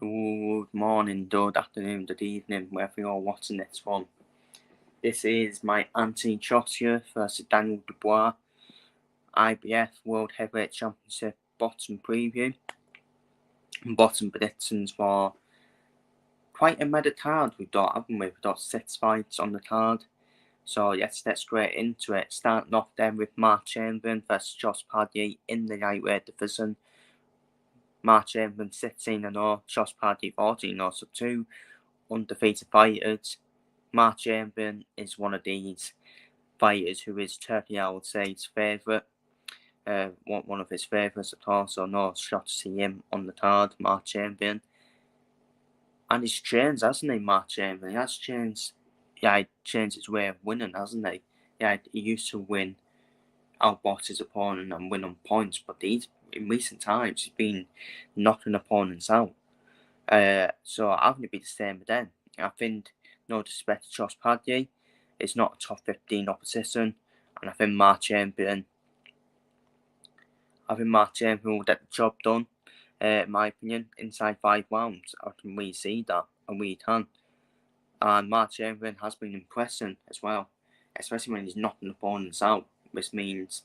Good morning, good afternoon, good evening, wherever you're watching this from. This is my Anthony Joshua versus Daniel Dubois IBF World Heavyweight Championship bottom preview. Bottom predictions for quite a meta card we've got, haven't we? We've got 6 fights on the card. So yes, let's get into it. Starting off then with Mark Chamberlain versus Josh Paddy in the lightweight division. Mark Chamberlain 16-0, Josh Paddy 14-0, so 2 undefeated fighters. Mark Chamberlain is one of these fighters who is Turkey, I would say, his favourite. One of his favourites at all, so no shot to see him on the card, Mark Chamberlain. And he's changed, hasn't he, Mark Chamberlain? He has changed. Yeah, he changed his way of winning, hasn't he? Yeah, he used to win, outbox his opponent and win on points, but in recent times, he's been knocking opponents out. So I think it'd be the same again. I think, no disrespect to Josh Paddy, it's not a top 15 opposition, and I think Mark Chamberlain will get the job done, in my opinion, inside 5 rounds. I can really see that, and we can. And Mark Chamberlain has been impressing as well, especially when he's knocking opponents out, which means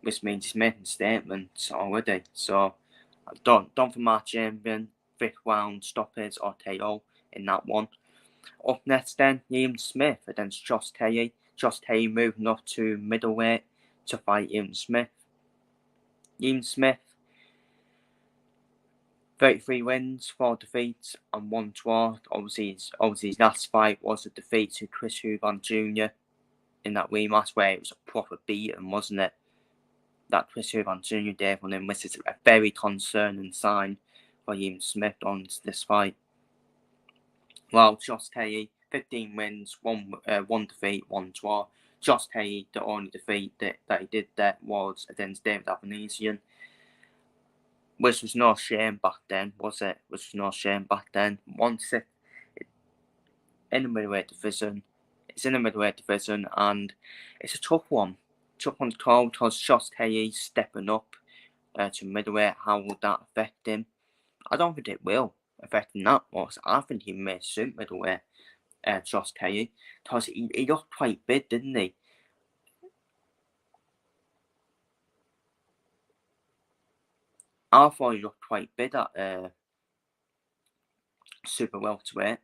he's making statements already. So, done for Mark Chamberlain, 5th round stoppage or KO in that one. Up next then, Ian Smith against Josh Taylor. Josh Taylor moving up to middleweight to fight Ian Smith. Ian Smith, 33 wins, 4 defeats and 1 draw. Obviously his last fight was a defeat to Chris Huban Jr. in that rematch where it was a proper beating, wasn't it? That Chris Huban Jr. gave on him, which is a very concerning sign for Ian Smith on this fight. Well, Josh Taylor, 15 wins, 1 defeat, 1 draw. Josh Taylor, the only defeat that he did there was against David Avanesian, which was no shame back then, was it? Which was no shame back then. 1-6 in the middleweight division. It's in the middleweight division, and it's a tough one. Tough one to call because Josh Taylor stepping up to middleweight. How will that affect him? I don't think it will affect him that much. I think he may suit middleweight, Josh Taylor, because he looked quite big, didn't he? I thought he looked quite big at super welterweight.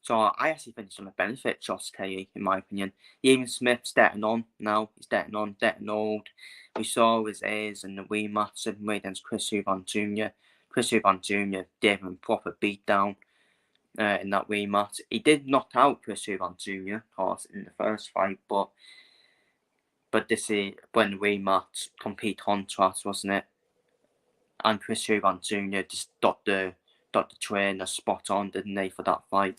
So I actually think it's going to benefit Josh Taylor, in my opinion. Ian Smith's getting on now. He's getting old. We saw his A's in the rematch against Chris Huban Jr. Chris Huban Jr. gave him a proper beatdown in that rematch. He did knock out Chris Huban Jr., of course, in the first fight, but this is when the rematch, complete contrast, wasn't it? And Chris Huban Jr. just got the trainer spot on, didn't he, for that fight?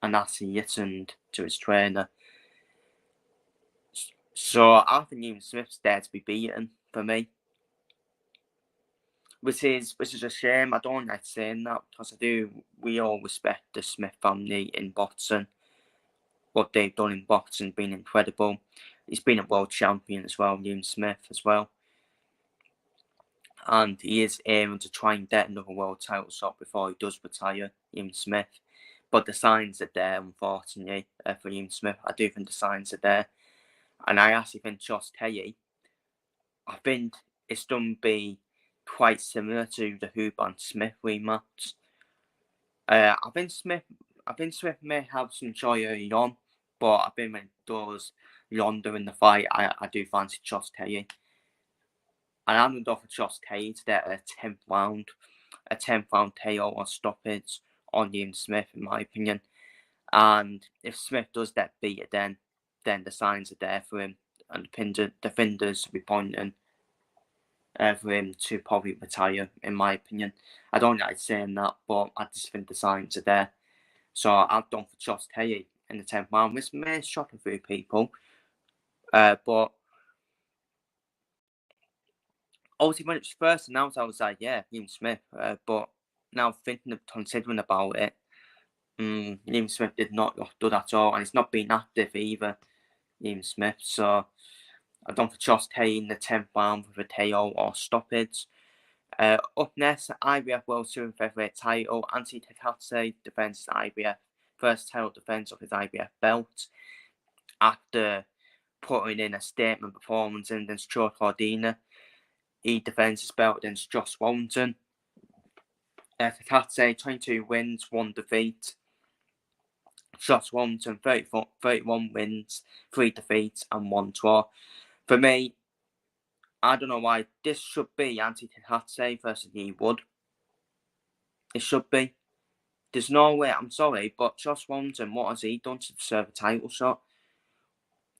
And that's he listened to his trainer. So I think Ian Smith's there to be beaten for me. Which is a shame. I don't like saying that because we all respect the Smith family in boxing. What they've done in boxing has been incredible. He's been a world champion as well, Ian Smith as well. And he is aiming to try and get another world title shot before he does retire, Ian Smith. But the signs are there, unfortunately, for Ian Smith. I do think the signs are there. And I actually think Josh Taylor, I think it's going to be quite similar to the Huban Smith rematch. I think Smith may have some joy early on, but I think when it does yonder in the fight, I do fancy Josh Taylor. And I'm going to go for Josh Taylor to get a 10th round KO or stoppage on Ian Smith, in my opinion. And if Smith does get beat, then the signs are there for him, and the fingers will be pointing for him to probably retire, in my opinion. I don't like saying that, but I just think the signs are there. So I've gone for Josh Taylor in the 10th round, which may shock a few people. But obviously when it was first announced, I was like, yeah, Ian Smith. But now considering about it, Ian Smith did not look good at all, and he's not been active either, Ian Smith. So I've gone for Josh Taylor in the 10th round with a KO or stoppage. Up next, IBF World Super Featherweight title. Anthony Tecatse defends his IBF first title defense of his IBF belt after putting in a statement performance against Joe Cordina. He defends his belt against Josh Warrington. Tecatse 22 wins, 1 defeat. Josh Warrington 31 wins, 3 defeats, and 1 draw. For me, I don't know why this should be Anthony Tecatse versus Yi Wood. It should be. There's no way, I'm sorry, but Josh Warrington, what has he done to deserve a title shot?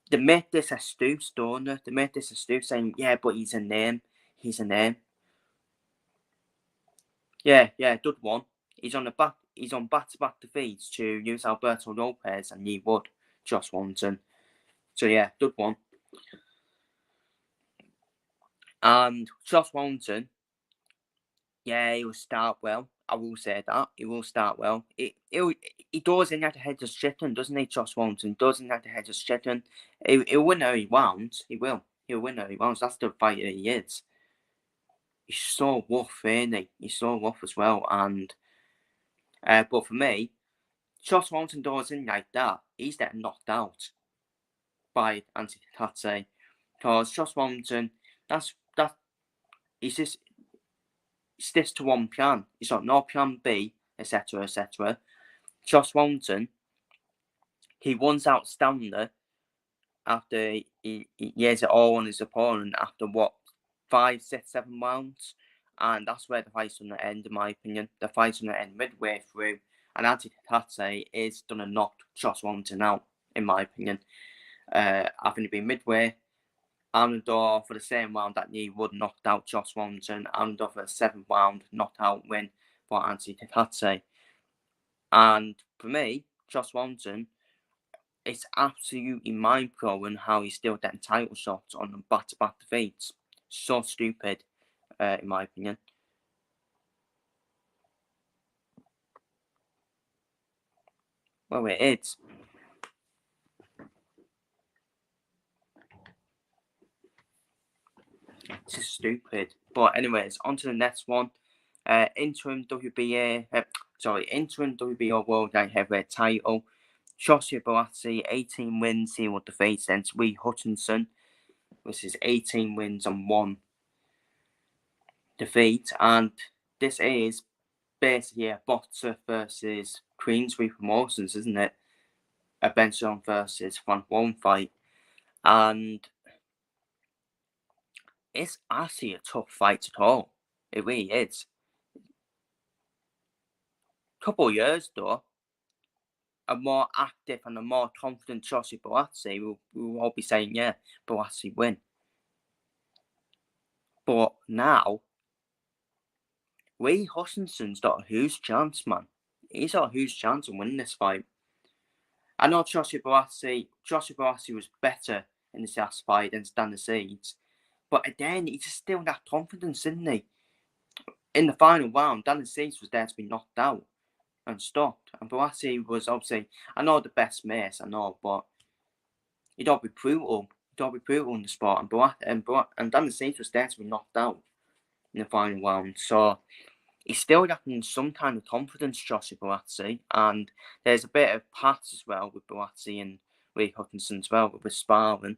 They made this excuse, don't they? They made this excuse saying, yeah, but he's a name. He's a name. Yeah, dud one. He's on back-to-back defeats to use Alberto Lopez and Yi Wood, Josh Warrington. So yeah, dud one. And Josh Warrington, yeah, he will start well. I will say that. He will start well. He does in that head of shitting, doesn't he, Josh Warrington? Does in that head of shitting. He'll win how he wants. He will. He'll win how he wants. That's the fighter he is. He's so rough, ain't he? He's so rough as well. And but for me, Josh Warrington does in like that. He's getting knocked out by Anthony Tecatse. Because Josh Warrington, he's just sticks to one plan. He's got no plan B, etc., etc. Josh Warrington, he runs out Stanley after he has it all on his opponent after 5, 6, 7 rounds, and that's where the fight's going to end, in my opinion. The fight's going to end midway through, and Anthony Tecatse is going to knock Josh Warrington out, in my opinion. I think it'll be midway. I'm going to go for the same round that Yi Wood knocked out Josh Warrington. I'm going to go for a 7th round knockout win for Anthony Tecatse. And for me, Josh Warrington, it's absolutely mind-blowing how he's still getting title shots on the back-to-back defeats. So stupid, in my opinion. Well, it is. It's just stupid. But anyways, on to the next one. Interim WBO World Light Heavyweight title. Joshua Buatsi, 18 wins, 0 defeats against Lee Hutchinson. This is 18 wins and 1 defeat. And this is basically a boxer versus Queensbury Promotions, isn't it? A Benson versus Frank Warren fight. And it's actually a tough fight at all. It really is. Couple of years though, a more active and a more confident Joshua Buatsi, we'll all be saying, yeah, Buatsi win. But now, Lee Hutchinson's got a huge chance, man. He's got a huge chance of winning this fight. I know Joshua Buatsi was better in this last fight than Stanley Seeds, but again, he's still got confidence, isn't he? In the final round, Danny Seeds was there to be knocked out and stopped. And Buatsi was obviously, I know the best mace, I know, but you don't be brutal. You don't be brutal in the sport. And Danny Seeds was there to be knocked out in the final round. So he's still lacking some kind of confidence, Joshua Buatsi. And there's a bit of pass as well with Buatsi and Lee Hutchinson as well, with sparring.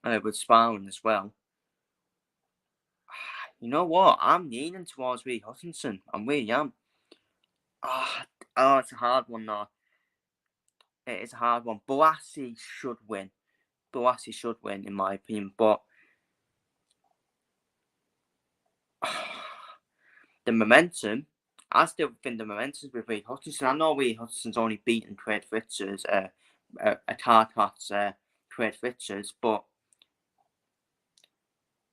With sparring as well. You know what? I'm leaning towards Lee Hutchinson. I really am. It's a hard one though. It is a hard one. Buatsi should win. Buatsi should win, in my opinion. But the momentum, I still think the momentum's with Lee Hutchinson. I know Lee Hutchinson's only beaten Craig Richards, a Tartat's Craig Richards, but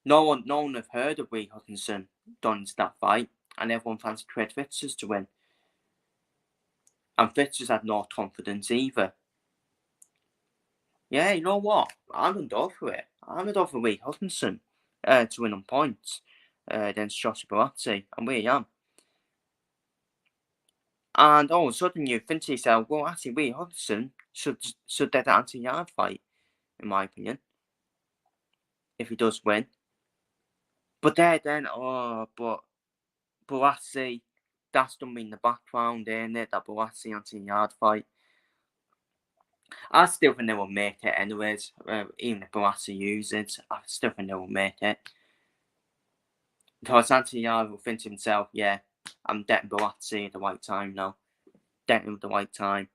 no one have heard of Lee Hutchinson done into that fight, and everyone fancied Craig Richards to win. And Richards had no confidence either. Yeah, you know what? I'm going to go for it. I'm going to go for Lee Hutchinson to win on points against Joshua Buatsi. I really am. And all of a sudden you think to yourself, well, actually, Lee Hutchinson should get that anti-yard fight, in my opinion, if he does win. But then, but Balassi, that's done me in the background, ain't it? That Balassi Anthony Yard fight. I still think they will make it anyways. Even if Balassi uses it, I still think they will make it. Because Anthony Yard will think to himself, yeah, I'm getting Balassi at the right time now. Getting him at the right time.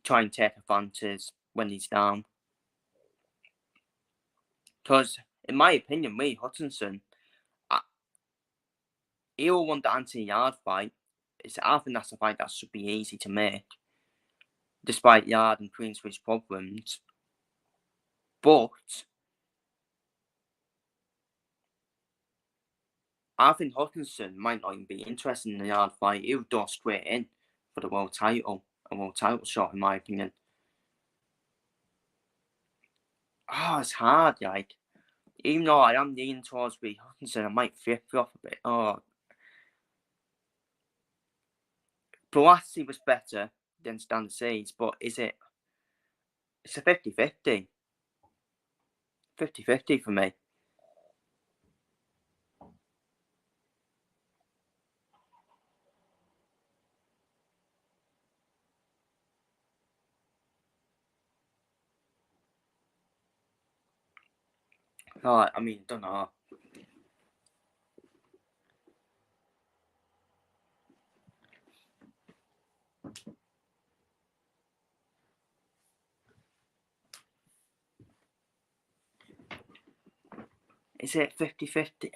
Try and take advantage when he's down. Because, in my opinion, Lee Hutchinson, he'll want the Anthony Yard fight. I think that's a fight that should be easy to make, despite Yard and Queensbury's problems. But I think Hutchinson might not even be interested in the Yard fight. He'll go straight in for the world title, a world title shot, in my opinion. It's hard, like. Even though I am leaning towards Lee Hutchinson, I might flip off a bit. Balassi was better than Stan Seeds, but is it? It's a 50-50. 50-50 for me. I mean, don't know. Is it 50-50?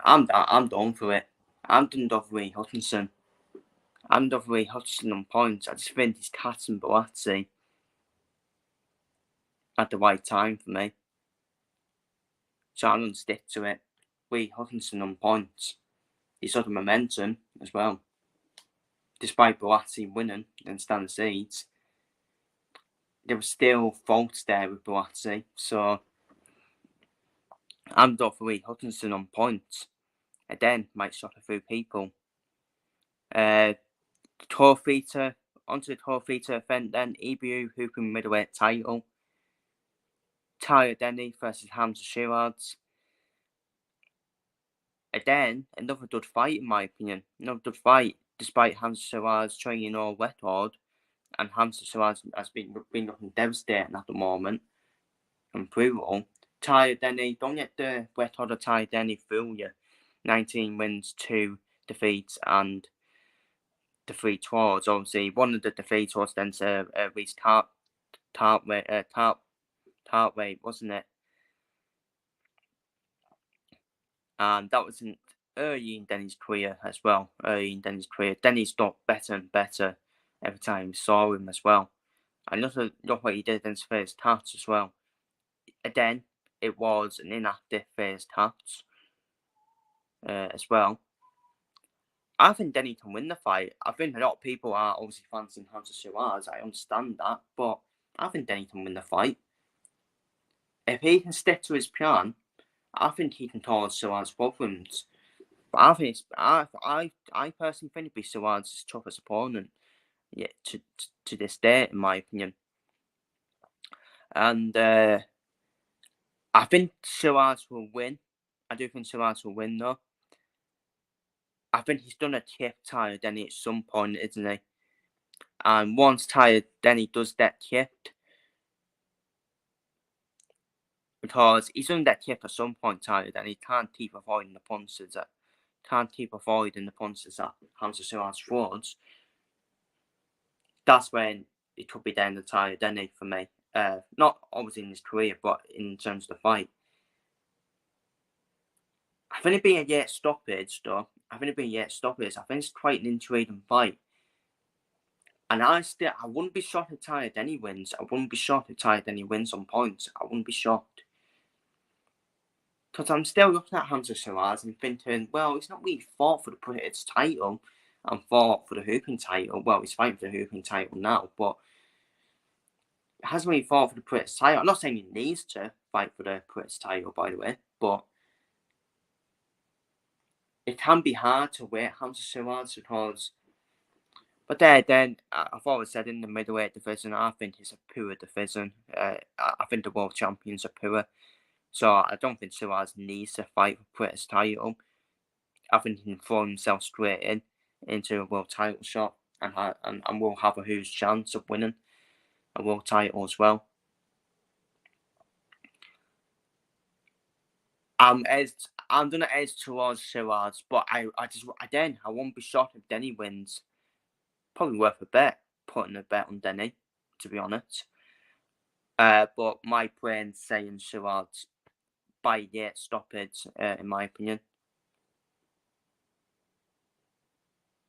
I'm done for it. I'm done with Lee Hutchinson. I'm done with Lee Hutchinson on points. I just think he's catching Balassi at the right time for me. So I'm going to stick to it. Lee Hutchinson on points. He's got the momentum as well. Despite Balassi winning and Stan Seeds, there were still faults there with Balassi. So I'm done for Lee Hutchinson on points. And then might shock a few people. Onto the Torfeater event then. EBU Hooping Middleweight title. Tyler Denny versus Hamza Shiraz. Again, another good fight in my opinion. Another good fight, despite Hamza Shiraz training all record, and Hamza Shiraz has been looking devastating at the moment. And brutal. Tyler Denny, don't get the record of Tyler Denny fool you. 19 wins, 2 defeats, and the 3 draws. Obviously, one of the defeats was then Reese Tartway, wasn't it? And that was early in Denny's career as well. Denny's got better and better every time we saw him as well. And look what he did in his first touch as well. Again, it was an inactive first touch as well. I think Denny can win the fight. I think a lot of people are obviously fancying Hamza Shiraz. I understand that, but I think Denny can win the fight. If he can stick to his plan, I think he can cause Shiraz problems. But I think I personally think it'd be Shiraz's toughest opponent, to this day, in my opinion. And I think Shiraz will win. I do think Shiraz will win though. I think he's done a tip Tyler Denny at some point, isn't he? And once Tyler Denny does that tipped, because he's done that tip at some point, Tyler Denny can't keep avoiding the punches that Hamza Shiraz throws. That's when it could be down to Tyler Denny for me. Not obviously in his career, but in terms of the fight. I think it'd be a yet stoppage, though. I think it's quite an intriguing fight. And I wouldn't be shocked if Tyler Denny wins. I wouldn't be shocked if Tyler Denny wins on points. I wouldn't be shocked. Because I'm still looking at Hamza Shiraz and thinking, well, he's not really fought for the British title and fought for the hooping title. Well, he's fighting for the hooping title now, but hasn't really fought for the British title. I'm not saying he needs to fight for the British title, by the way, but it can be hard to weight Hamza Shiraz because But then I've always said in the middleweight division, I think it's a poor division. I think the world champions are poor, so I don't think Suarez needs to fight for British title. I think he can throw himself straight into a world title shot and will have a huge chance of winning a world title as well. I'm gonna edge towards Suarez, but I won't be shocked if Denny wins. Probably worth a bet, putting a bet on Denny, to be honest. But my brain's saying Suarez by 8 stoppage, in my opinion.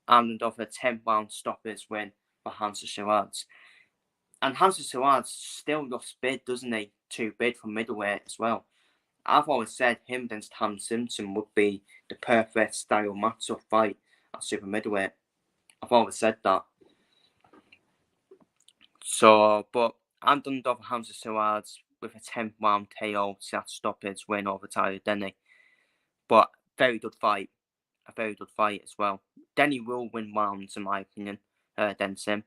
And another 10-round stoppage win for Hansa Suarez. And Hansa Suarez still looks big, doesn't he? Too big for middleweight as well. I've always said him against Ham Simpson would be the perfect style matchup fight at super middleweight. I've always said that. So, but I'm done over Hamza Suarez with a 10-round KO stoppage win over Tyler Denny. But very good fight. A very good fight as well. Denny will win rounds, in my opinion, than Sim.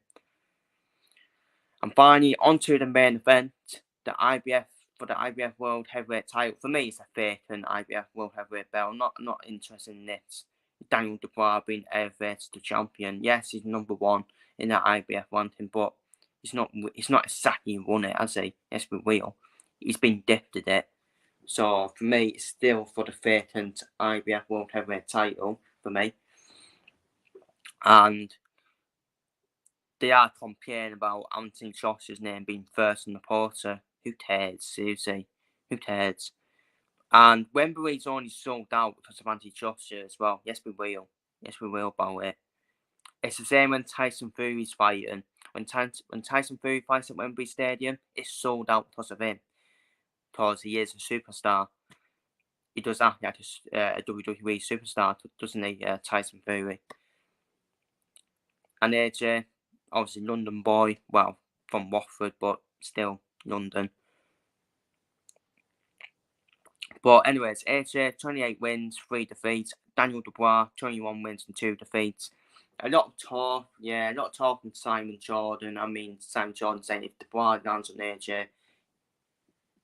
And finally, onto the main event, the IBF World Heavyweight title. For me, it's a fake and IBF World Heavyweight belt. I'm not interested in this. Daniel Dubois being elevated to champion. Yes, he's number 1 in the IBF ranking, but he's not exactly won it, has he? Yes, we will. He's been gifted it. So for me, it's still for the vacant IBF World Heavyweight title for me. And they are complaining about Anthony Joshua's name being first in the portal. Who cares, seriously? Who cares? And Wembley's only sold out because of Anthony Joshua as well. Yes, we will. Yes, we will about it. It's the same when Tyson Fury's fighting. When Tyson Fury fights at Wembley Stadium, it's sold out because of him. Because he is a superstar. He does act like a WWE superstar, doesn't he, Tyson Fury? And AJ, obviously London boy, well, from Watford, but still London. But anyways, AJ, 28 wins, 3 defeats. Daniel Dubois, 21 wins and 2 defeats. A lot of talk from Simon Jordan. I mean, Simon Jordan saying if Dubois lands on AJ,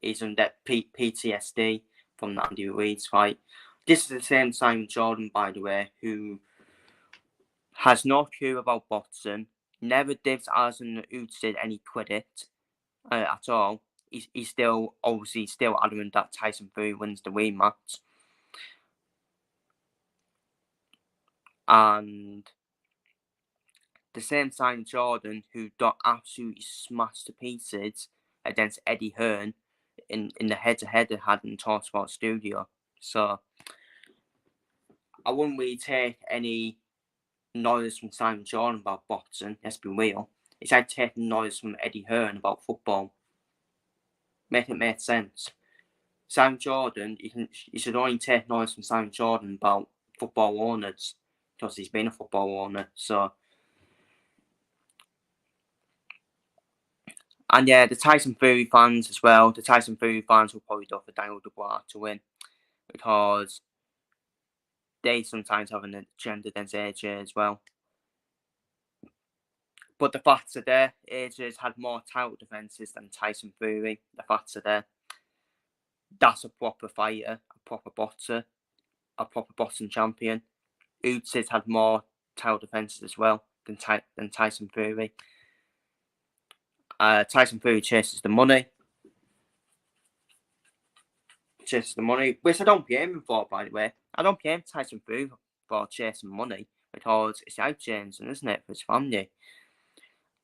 he's under PTSD from the Andy Ruiz fight. This is the same Simon Jordan, by the way, who has no clue about boxing, never gives Alison Usyk any credit at all. He's still adamant that Tyson Fury wins the rematch. And the same Simon Jordan who got absolutely smashed to pieces against Eddie Hearn in the head-to-head they had in Talksport Studio. So I wouldn't really take any noise from Simon Jordan about boxing, let's be real. It's like taking noise from Eddie Hearn about football. Make it make sense. Simon Jordan, you should only take noise from Simon Jordan about football owners because he's been a football owner. So, and yeah, the Tyson Fury fans as well. The Tyson Fury fans will probably go for Daniel Dubois to win because they sometimes have an agenda against AJ as well. But the facts are there. AJ's had more title defences than Tyson Fury. The facts are there. That's a proper fighter, a proper boxer, a proper boxing champion. Usyk had more title defences as well than Tyson Fury. Tyson Fury chases the money. Which I don't blame him for, by the way. I don't blame Tyson Fury for chasing money because it's life changing, isn't it, for his family?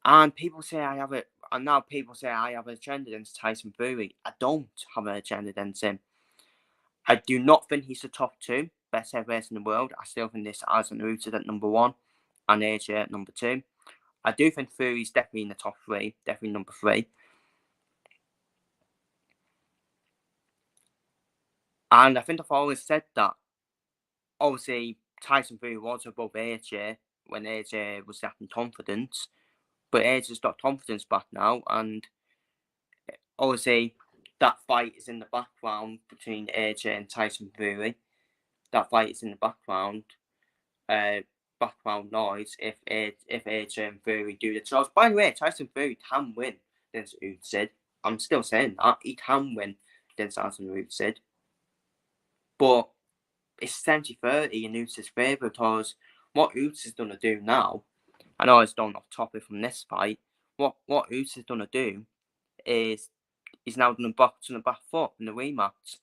And people say I have an agenda against Tyson Fury. I don't have an agenda against him. I do not think he's the top 2 best heavyweights in the world. I still think this Alison Usyk at number 1 and AJ at number 2. I do think Fury's definitely in the top 3, definitely number 3. And I think I've always said that. Obviously, Tyson Fury was above AJ when AJ was lacking confidence. But AJ's got confidence back now. And obviously, that fight is in the background between AJ and Tyson Fury. That fight is in the background. background noise if AJ and Fury do the jobs. By the way, Tyson Fury can win against Usyk. I'm still saying that he can win against Tyson Usyk, but it's 70-30 in Usyk's favour because what Usyk's going to do now, I know it's done off topic from this fight, what Usyk's going to do is he's now going to box on the back foot in the rematch,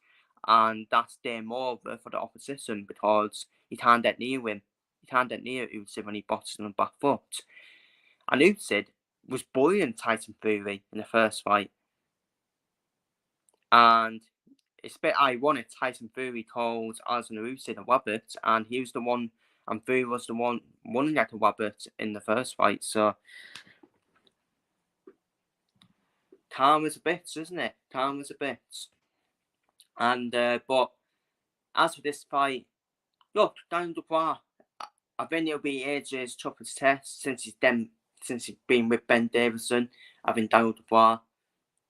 and that's game over for the opposition because he can't get near him. He can't get near Usyk when he boxes on the back foot. And Usyk was bullying Tyson Fury in the first fight, and it's a bit ironic. Tyson Fury called Alexander Usyk a wabbit, and he was the one, and Fury was the one running at a wabbit in the first fight. So karma's a bitch, isn't it? Karma's a bitch. And but as for this fight, look, Daniel Dubois, I think it'll be AJ's toughest test since he's been with Ben Davison. I think Daniel Dubois,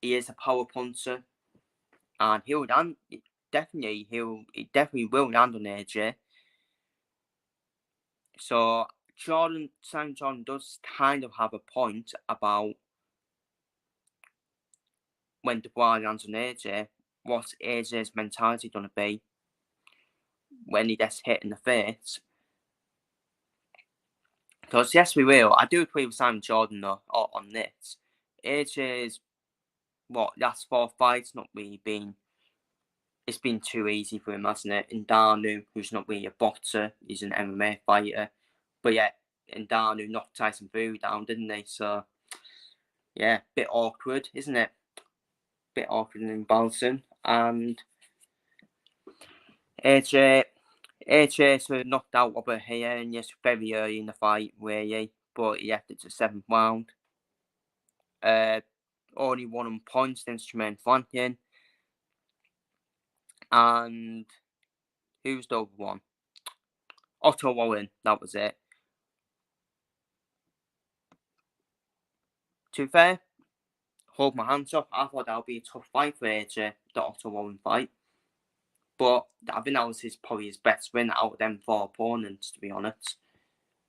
he is a power puncher, and he definitely will land on AJ. So Simon Jordan does kind of have a point about when Dubois lands on AJ, what's AJ's mentality going to be when he gets hit in the face. Because yes, we will. I do agree with Simon Jordan though on this. AJ's last 4 fights not really been. It's been too easy for him, hasn't it? Ngannou, who's not really a boxer, he's an MMA fighter, but yeah, Ngannou knocked Tyson Fury down, didn't they? So yeah, bit awkward, isn't it? Bit awkward and embarrassing. And AJ sort of knocked out over here, and yes, very early in the fight, really, but he left it to 7th round. Only won on points against Jermaine Franklin. And who's the other one? Otto Warren, that was it. To be fair, hold my hands up. I thought that would be a tough fight for AJ, the Otto Warren fight. But I think that was probably his best win out of them 4 opponents, to be honest.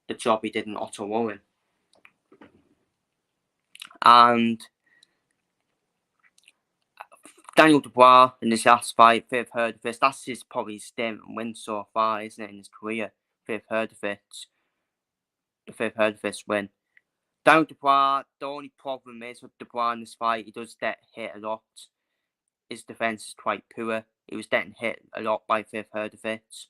The job he did in Otto Warren. And Daniel Dubois in his last fight, 5th Herdefist, that's probably his statement win so far, isn't it, in his career? 5th Herdefist. The 5th Herdefist win. Daniel Dubois, the only problem is with Dubois in this fight, he does get hit a lot. His defence is quite poor. He was getting hit a lot by 5th Herdefist.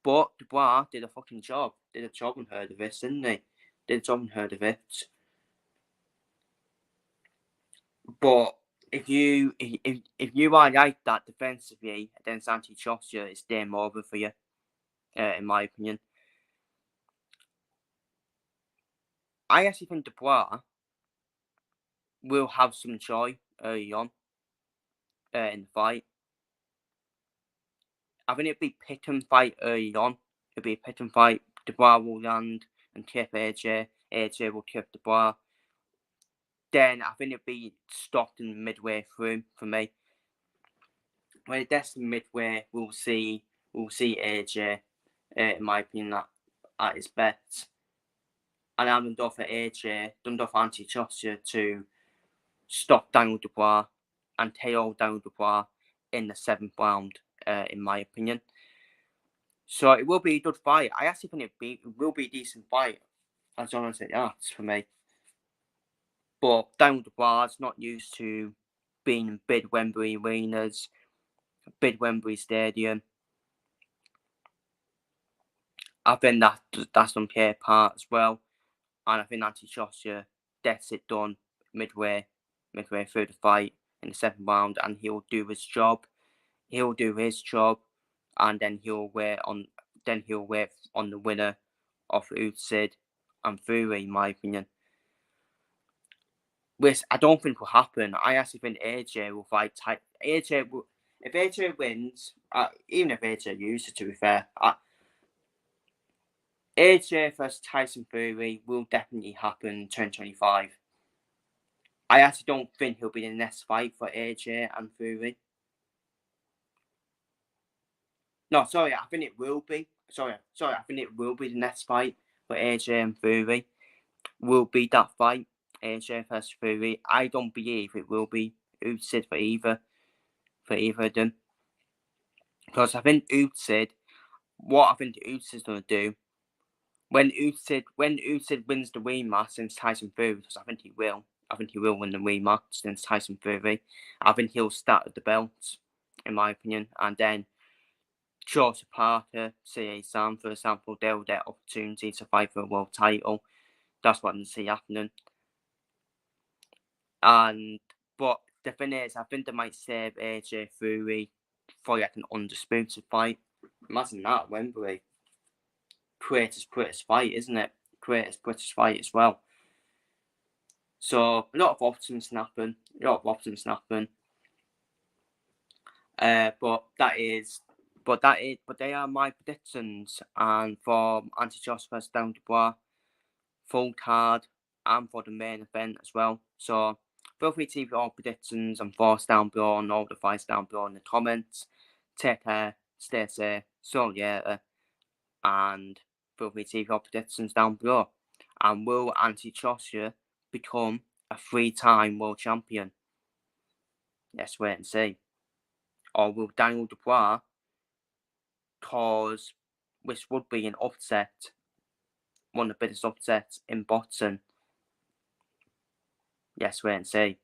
But Dubois did a fucking job. Did a job on Herdefist, didn't he? Did a job on Herdefist. But if you are like that defensively against Anthony Joshua, it's game over for you, in my opinion. I actually think Dubois will have some joy early on in the fight. I think it'd be pick and fight early on. It'd be a pick and fight. Dubois will land and tip AJ. AJ will tip Dubois. Then I think it'd be stopped in midway through for me. When it gets to midway, we'll see AJ, in my opinion, at his best. And I'm done for AJ, done for Anthony Joshua to stop Daniel Dubois and KO Daniel Dubois in the 7th round, in my opinion. So it will be a good fight. I actually think it will be a decent fight, as long as it asks for me. But Daniel Dubois is not used to being in big Wembley arenas, big Wembley Stadium. I think that's on play part as well. And I think Anthony Joshua gets it done midway through the fight in the 7th round, and he'll do his job. He'll do his job, and then he'll wait on the winner of Usyk and Fury, in my opinion. Which I don't think will happen. I actually think AJ will fight if AJ wins, even if AJ loses, to be fair, AJ versus Tyson Fury will definitely happen in 2025. I actually don't think he'll be the next fight for AJ and Fury. No, sorry, I think it will be. I think it will be the next fight for AJ and Fury. Will be that fight, AJ versus Fury. I don't believe it will be Usyk for either of them, because I think Usyk. What I think Usyk's gonna do when Usyk wins the rematch against Tyson Fury, because I think he will. I think he will win the rematch against Tyson Fury. I think he'll start at the belt, in my opinion, and then Joseph Parker, CA Sam, for example, they'll get opportunity to fight for a world title. That's what I see happening. And but the thing is, I think they might save AJ Fury for like an undisputed fight. Imagine that, Wembley. Greatest British fight, isn't it? Greatest British fight as well. So a lot of optimism happen. But they are my predictions. And for Josh versus Dubois, full card, and for the main event as well. So feel free to leave your predictions and thoughts down below, and all the fights down below in the comments. Take care, stay safe, so yeah, and feel free to leave your predictions down below. And will Joshua become a 3-time world champion? Let's wait and see. Or will Daniel Dubois cause, which would be an upset, one of the biggest upsets in boxing? Yes, wait and see.